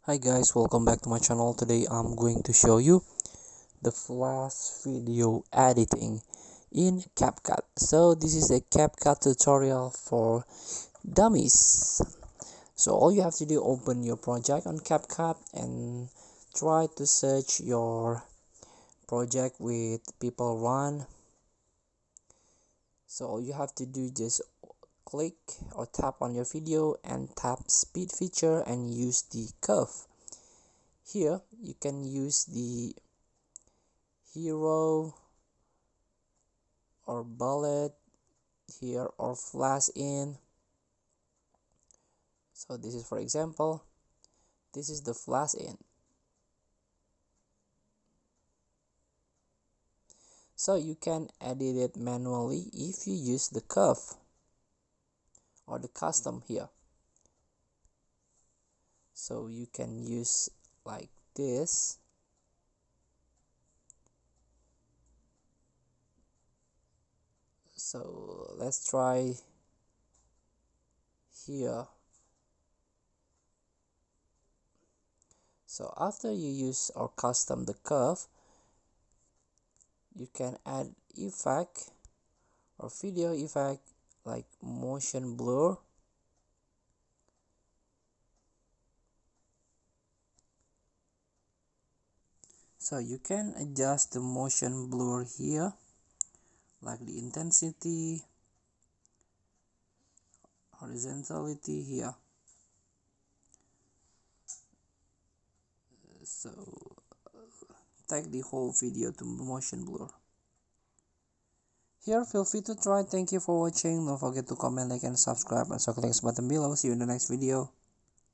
Hi guys, welcome back to my channel. Today I'm going to show you the flash video editing in CapCut. So this is a CapCut tutorial for dummies. So all you have to do, open your project on CapCut and try to search your project with people run. So all you have to do, just click or tap on your video and tap speed feature and use the curve. Here you can use the hero or bullet here or flash in. So this is, for example, this is the flash in. So you can edit it manually if you use the curve or the custom here. So you can use like this. So let's try here. So after you use or custom the curve, you can add effect or video effect like motion blur. So you can adjust the motion blur here, like the intensity, horizontality here. So take the whole video to motion blur. Here, feel free to try. Thank you for watching. Don't forget to comment, like, and subscribe, and so click the button below. See you in the next video.